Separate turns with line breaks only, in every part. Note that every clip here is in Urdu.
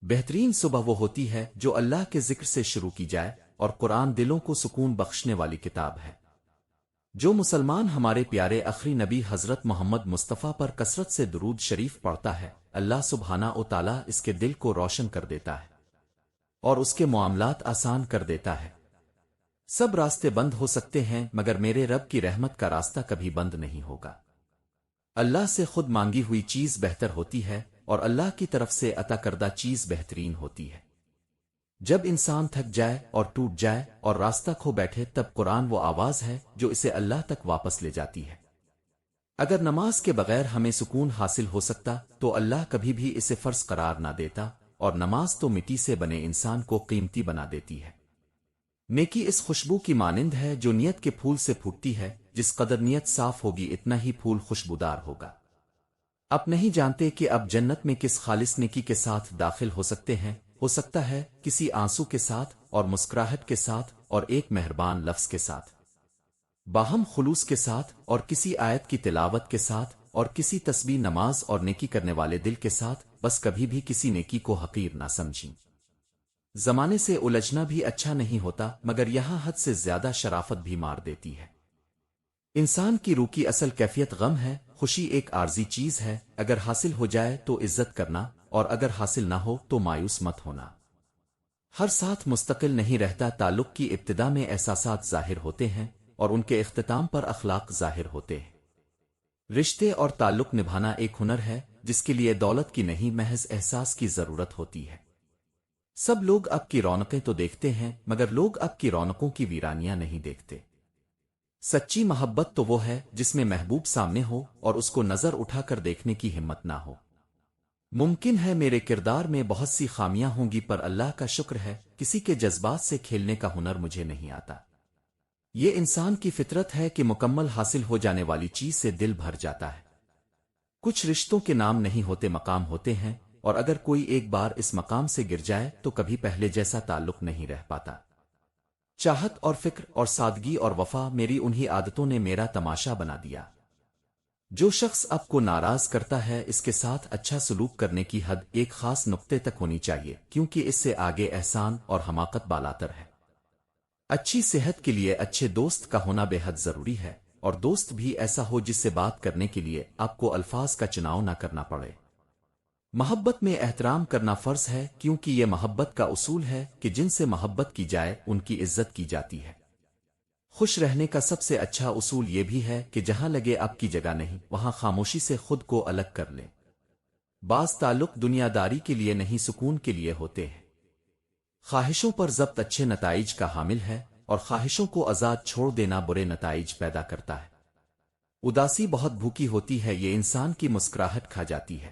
بہترین صبح وہ ہوتی ہے جو اللہ کے ذکر سے شروع کی جائے، اور قرآن دلوں کو سکون بخشنے والی کتاب ہے۔ جو مسلمان ہمارے پیارے آخری نبی حضرت محمد مصطفیٰ پر کثرت سے درود شریف پڑھتا ہے، اللہ سبحانہ و تعالیٰ اس کے دل کو روشن کر دیتا ہے اور اس کے معاملات آسان کر دیتا ہے۔ سب راستے بند ہو سکتے ہیں مگر میرے رب کی رحمت کا راستہ کبھی بند نہیں ہوگا۔ اللہ سے خود مانگی ہوئی چیز بہتر ہوتی ہے اور اللہ کی طرف سے عطا کردہ چیز بہترین ہوتی ہے۔ جب انسان تھک جائے اور ٹوٹ جائے اور راستہ کھو بیٹھے تب قرآن وہ آواز ہے جو اسے اللہ تک واپس لے جاتی ہے۔ اگر نماز کے بغیر ہمیں سکون حاصل ہو سکتا تو اللہ کبھی بھی اسے فرض قرار نہ دیتا، اور نماز تو مٹی سے بنے انسان کو قیمتی بنا دیتی ہے۔ نیکی اس خوشبو کی مانند ہے جو نیت کے پھول سے پھوٹتی ہے، جس قدر نیت صاف ہوگی اتنا ہی پھول خوشبودار ہوگا۔ آپ نہیں جانتے کہ اب جنت میں کس خالص نیکی کے ساتھ داخل ہو سکتے ہیں، ہو سکتا ہے کسی آنسو کے ساتھ اور مسکراہٹ کے ساتھ اور ایک مہربان لفظ کے ساتھ، باہم خلوص کے ساتھ اور کسی آیت کی تلاوت کے ساتھ اور کسی تسبیح نماز اور نیکی کرنے والے دل کے ساتھ، بس کبھی بھی کسی نیکی کو حقیر نہ سمجھیں۔ زمانے سے الجھنا بھی اچھا نہیں ہوتا مگر یہاں حد سے زیادہ شرافت بھی مار دیتی ہے۔ انسان کی روح کی اصل کیفیت غم ہے، خوشی ایک عارضی چیز ہے، اگر حاصل ہو جائے تو عزت کرنا اور اگر حاصل نہ ہو تو مایوس مت ہونا۔ ہر ساتھ مستقل نہیں رہتا، تعلق کی ابتدا میں احساسات ظاہر ہوتے ہیں اور ان کے اختتام پر اخلاق ظاہر ہوتے ہیں۔ رشتے اور تعلق نبھانا ایک ہنر ہے جس کے لیے دولت کی نہیں محض احساس کی ضرورت ہوتی ہے۔ سب لوگ اب کی رونقیں تو دیکھتے ہیں مگر لوگ اب کی رونقوں کی ویرانیاں نہیں دیکھتے۔ سچی محبت تو وہ ہے جس میں محبوب سامنے ہو اور اس کو نظر اٹھا کر دیکھنے کی ہمت نہ ہو۔ ممکن ہے میرے کردار میں بہت سی خامیاں ہوں گی پر اللہ کا شکر ہے کسی کے جذبات سے کھیلنے کا ہنر مجھے نہیں آتا۔ یہ انسان کی فطرت ہے کہ مکمل حاصل ہو جانے والی چیز سے دل بھر جاتا ہے۔ کچھ رشتوں کے نام نہیں ہوتے، مقام ہوتے ہیں، اور اگر کوئی ایک بار اس مقام سے گر جائے تو کبھی پہلے جیسا تعلق نہیں رہ پاتا۔ چاہت اور فکر اور سادگی اور وفا میری انہی عادتوں نے میرا تماشا بنا دیا۔ جو شخص اب کو ناراض کرتا ہے اس کے ساتھ اچھا سلوک کرنے کی حد ایک خاص نقطے تک ہونی چاہیے، کیونکہ اس سے آگے احسان اور حماقت بالاتر ہے۔ اچھی صحت کے لیے اچھے دوست کا ہونا بے حد ضروری ہے، اور دوست بھی ایسا ہو جس سے بات کرنے کے لیے آپ کو الفاظ کا چناؤ نہ کرنا پڑے۔ محبت میں احترام کرنا فرض ہے کیونکہ یہ محبت کا اصول ہے کہ جن سے محبت کی جائے ان کی عزت کی جاتی ہے۔ خوش رہنے کا سب سے اچھا اصول یہ بھی ہے کہ جہاں لگے آپ کی جگہ نہیں وہاں خاموشی سے خود کو الگ کر لیں۔ بعض تعلق دنیا داری کے لیے نہیں سکون کے لیے ہوتے ہیں۔ خواہشوں پر ضبط اچھے نتائج کا حامل ہے اور خواہشوں کو آزاد چھوڑ دینا برے نتائج پیدا کرتا ہے۔ اداسی بہت بھوکی ہوتی ہے، یہ انسان کی مسکراہٹ کھا جاتی ہے۔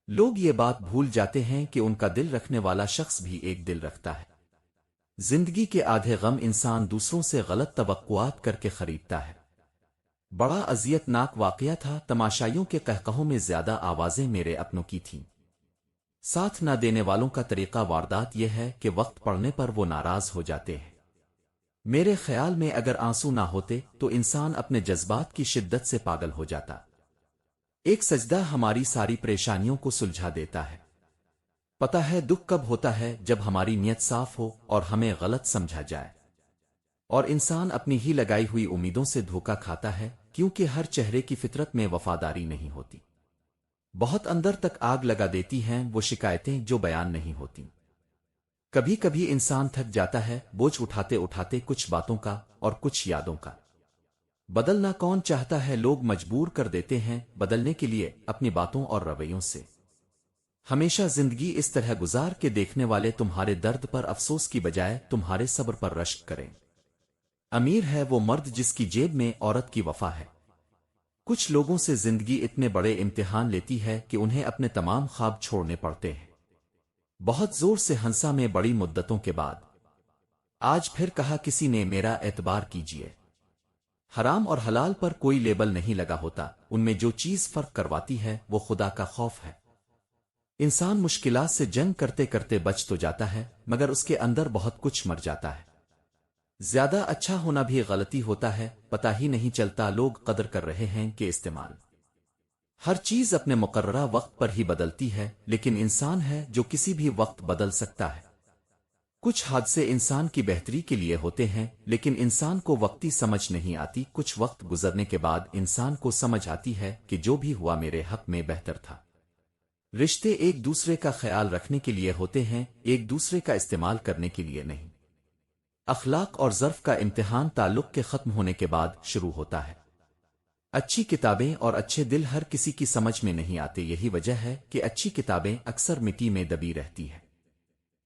لوگ یہ بات بھول جاتے ہیں کہ ان کا دل رکھنے والا شخص بھی ایک دل رکھتا ہے۔ زندگی کے آدھے غم انسان دوسروں سے غلط توقعات کر کے خریدتا ہے۔ بڑا اذیت ناک واقعہ تھا، تماشائیوں کے قہقہوں میں زیادہ آوازیں میرے اپنوں کی تھیں۔ ساتھ نہ دینے والوں کا طریقہ واردات یہ ہے کہ وقت پڑنے پر وہ ناراض ہو جاتے ہیں۔ میرے خیال میں اگر آنسو نہ ہوتے تو انسان اپنے جذبات کی شدت سے پاگل ہو جاتا۔ ایک سجدہ ہماری ساری پریشانیوں کو سلجھا دیتا ہے۔ پتہ ہے دکھ کب ہوتا ہے؟ جب ہماری نیت صاف ہو اور ہمیں غلط سمجھا جائے، اور انسان اپنی ہی لگائی ہوئی امیدوں سے دھوکا کھاتا ہے، کیونکہ ہر چہرے کی فطرت میں وفاداری نہیں ہوتی۔ بہت اندر تک آگ لگا دیتی ہیں وہ شکایتیں جو بیان نہیں ہوتی۔ کبھی کبھی انسان تھک جاتا ہے بوجھ اٹھاتے اٹھاتے، کچھ باتوں کا اور کچھ یادوں کا۔ بدلنا کون چاہتا ہے؟ لوگ مجبور کر دیتے ہیں بدلنے کے لیے اپنی باتوں اور رویوں سے۔ ہمیشہ زندگی اس طرح گزار کے دیکھنے والے تمہارے درد پر افسوس کی بجائے تمہارے صبر پر رشک کریں۔ امیر ہے وہ مرد جس کی جیب میں عورت کی وفا ہے۔ کچھ لوگوں سے زندگی اتنے بڑے امتحان لیتی ہے کہ انہیں اپنے تمام خواب چھوڑنے پڑتے ہیں۔ بہت زور سے ہنسا میں بڑی مدتوں کے بعد، آج پھر کہا کسی نے میرا اعتبار کیجیے۔ حرام اور حلال پر کوئی لیبل نہیں لگا ہوتا، ان میں جو چیز فرق کرواتی ہے وہ خدا کا خوف ہے۔ انسان مشکلات سے جنگ کرتے کرتے بچ تو جاتا ہے مگر اس کے اندر بہت کچھ مر جاتا ہے۔ زیادہ اچھا ہونا بھی غلطی ہوتا ہے، پتہ ہی نہیں چلتا لوگ قدر کر رہے ہیں کہ استعمال ہر چیز اپنے مقررہ وقت پر ہی بدلتی ہے، لیکن انسان ہے جو کسی بھی وقت بدل سکتا ہے۔ کچھ حادثے انسان کی بہتری کے لیے ہوتے ہیں، لیکن انسان کو وقتی سمجھ نہیں آتی۔ کچھ وقت گزرنے کے بعد انسان کو سمجھ آتی ہے کہ جو بھی ہوا میرے حق میں بہتر تھا۔ رشتے ایک دوسرے کا خیال رکھنے کے لیے ہوتے ہیں، ایک دوسرے کا استعمال کرنے کے لیے نہیں۔ اخلاق اور ظرف کا امتحان تعلق کے ختم ہونے کے بعد شروع ہوتا ہے۔ اچھی کتابیں اور اچھے دل ہر کسی کی سمجھ میں نہیں آتے، یہی وجہ ہے کہ اچھی کتابیں اکثر مٹی میں دبی رہتی ہیں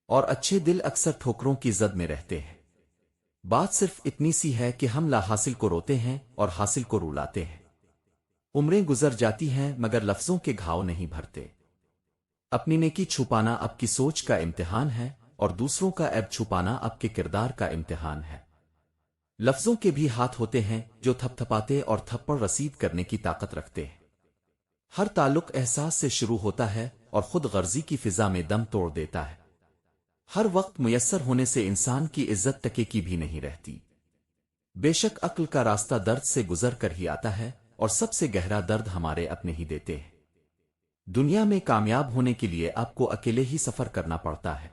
اور اچھے دل اکثر ٹھوکروں کی زد میں رہتے ہیں۔ بات صرف اتنی سی ہے کہ ہم لا حاصل کو روتے ہیں اور حاصل کو رلاتے ہیں۔ عمریں گزر جاتی ہیں مگر لفظوں کے گھاؤ نہیں بھرتے۔ اپنی نیکی چھپانا آپ کی سوچ کا امتحان ہے اور دوسروں کا عیب چھپانا آپ کے کردار کا امتحان ہے۔ لفظوں کے بھی ہاتھ ہوتے ہیں جو تھپ تھپاتے اور تھپڑ رسید کرنے کی طاقت رکھتے ہیں۔ ہر تعلق احساس سے شروع ہوتا ہے اور خود غرضی کی فضا میں دم توڑ دیتا ہے۔ ہر وقت میسر ہونے سے انسان کی عزت ٹکے کی بھی نہیں رہتی۔ بے شک عقل کا راستہ درد سے گزر کر ہی آتا ہے اور سب سے گہرا درد ہمارے اپنے ہی دیتے ہیں۔ دنیا میں کامیاب ہونے کے لیے آپ کو اکیلے ہی سفر کرنا پڑتا ہے۔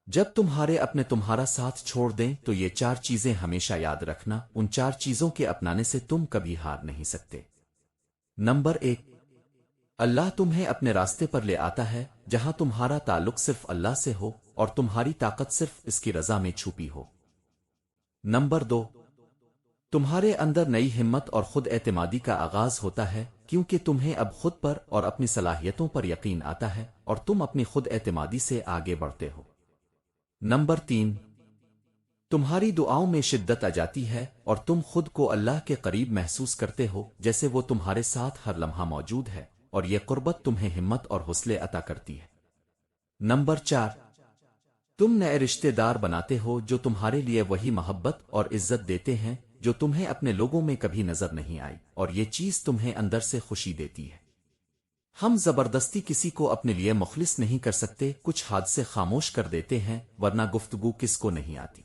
جب تمہارے اپنے تمہارا ساتھ چھوڑ دیں تو یہ چار چیزیں ہمیشہ یاد رکھنا، ان چار چیزوں کے اپنانے سے تم کبھی ہار نہیں سکتے۔ نمبر 1، اللہ تمہیں اپنے راستے پر لے آتا ہے جہاں تمہارا تعلق صرف اللہ سے ہو اور تمہاری طاقت صرف اس کی رضا میں چھپی ہو۔ نمبر 2، تمہارے اندر نئی ہمت اور خود اعتمادی کا آغاز ہوتا ہے کیونکہ تمہیں اب خود پر اور اپنی صلاحیتوں پر یقین آتا ہے اور تم اپنی خود اعتمادی سے آگے بڑھتے ہو۔ نمبر 3، تمہاری دعاؤں میں شدت آ جاتی ہے اور تم خود کو اللہ کے قریب محسوس کرتے ہو جیسے وہ تمہارے ساتھ ہر لمحہ موجود ہے، اور یہ قربت تمہیں ہمت اور حوصلے عطا کرتی ہے۔ نمبر 4، تم نئے رشتے دار بناتے ہو جو تمہارے لیے وہی محبت اور عزت دیتے ہیں جو تمہیں اپنے لوگوں میں کبھی نظر نہیں آئی، اور یہ چیز تمہیں اندر سے خوشی دیتی ہے۔ ہم زبردستی کسی کو اپنے لیے مخلص نہیں کر سکتے، کچھ حادثے خاموش کر دیتے ہیں، ورنہ گفتگو کس کو نہیں آتی۔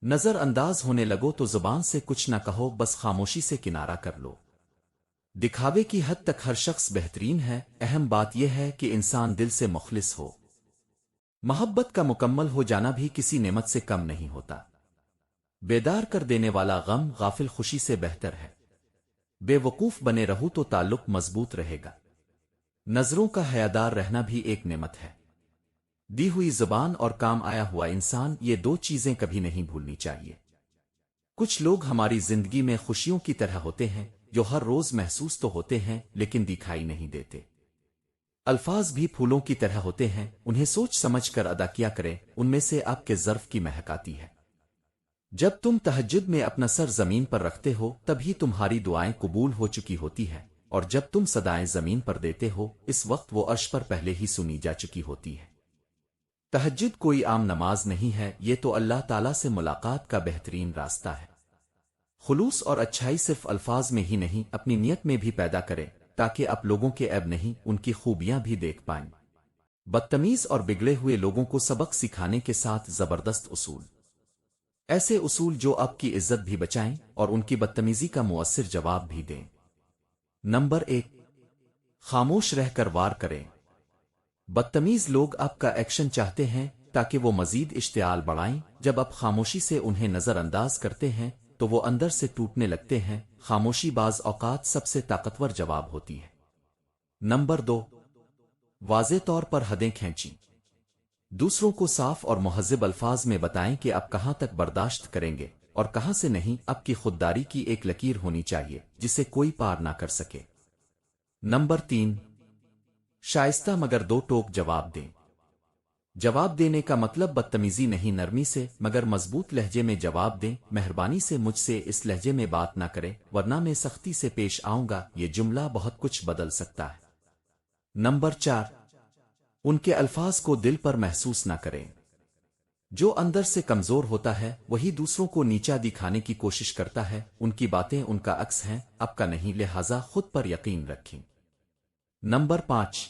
نظر انداز ہونے لگو تو زبان سے کچھ نہ کہو، بس خاموشی سے کنارہ کر لو۔ دکھاوے کی حد تک ہر شخص بہترین ہے، اہم بات یہ ہے کہ انسان دل سے مخلص ہو۔ محبت کا مکمل ہو جانا بھی کسی نعمت سے کم نہیں ہوتا۔ بیدار کر دینے والا غم غافل خوشی سے بہتر ہے۔ بے وقوف بنے رہو تو تعلق مضبوط رہے گا۔ نظروں کا حیادار رہنا بھی ایک نعمت ہے۔ دی ہوئی زبان اور کام آیا ہوا انسان، یہ دو چیزیں کبھی نہیں بھولنی چاہیے۔ کچھ لوگ ہماری زندگی میں خوشیوں کی طرح ہوتے ہیں جو ہر روز محسوس تو ہوتے ہیں لیکن دکھائی نہیں دیتے۔ الفاظ بھی پھولوں کی طرح ہوتے ہیں، انہیں سوچ سمجھ کر ادا کیا کریں، ان میں سے آپ کے ظرف کی مہک آتی ہے۔ جب تم تہجد میں اپنا سر زمین پر رکھتے ہو تبھی تمہاری دعائیں قبول ہو چکی ہوتی ہیں، اور جب تم صدائیں زمین پر دیتے ہو اس وقت وہ عرش پر پہلے ہی سنی جا چکی ہوتی ہے۔ تہجد کوئی عام نماز نہیں ہے، یہ تو اللہ تعالیٰ سے ملاقات کا بہترین راستہ ہے۔ خلوص اور اچھائی صرف الفاظ میں ہی نہیں، اپنی نیت میں بھی پیدا کریں تاکہ آپ لوگوں کے عیب نہیں ان کی خوبیاں بھی دیکھ پائیں۔ بدتمیز اور بگڑے ہوئے لوگوں کو سبق سکھانے کے ساتھ زبردست اصول، ایسے اصول جو آپ کی عزت بھی بچائیں اور ان کی بدتمیزی کا مؤثر جواب بھی دیں۔ نمبر 1، خاموش رہ کر وار کریں۔ بدتمیز لوگ آپ کا ایکشن چاہتے ہیں تاکہ وہ مزید اشتعال بڑھائیں، جب آپ خاموشی سے انہیں نظر انداز کرتے ہیں تو وہ اندر سے ٹوٹنے لگتے ہیں۔ خاموشی بعض اوقات سب سے طاقتور جواب ہوتی ہے۔ نمبر 2، واضح طور پر حدیں کھینچیں۔ دوسروں کو صاف اور مہذب الفاظ میں بتائیں کہ آپ کہاں تک برداشت کریں گے اور کہاں سے نہیں۔ آپ کی خودداری کی ایک لکیر ہونی چاہیے جسے کوئی پار نہ کر سکے۔ نمبر 3، شائستہ مگر دو ٹوک جواب دیں۔ جواب دینے کا مطلب بدتمیزی نہیں، نرمی سے مگر مضبوط لہجے میں جواب دیں۔ مہربانی سے مجھ سے اس لہجے میں بات نہ کریں ورنہ میں سختی سے پیش آؤں گا، یہ جملہ بہت کچھ بدل سکتا ہے۔ نمبر 4، ان کے الفاظ کو دل پر محسوس نہ کریں۔ جو اندر سے کمزور ہوتا ہے وہی دوسروں کو نیچا دکھانے کی کوشش کرتا ہے، ان کی باتیں ان کا عکس ہیں، آپ کا نہیں، لہذا خود پر یقین رکھیں۔ نمبر 5،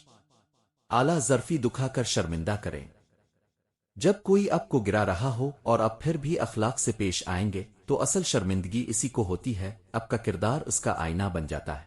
اعلیٰ ظرفی دکھا کر شرمندہ کریں۔ جب کوئی آپ کو گرا رہا ہو اور آپ پھر بھی اخلاق سے پیش آئیں گے تو اصل شرمندگی اسی کو ہوتی ہے، آپ کا کردار اس کا آئینہ بن جاتا ہے۔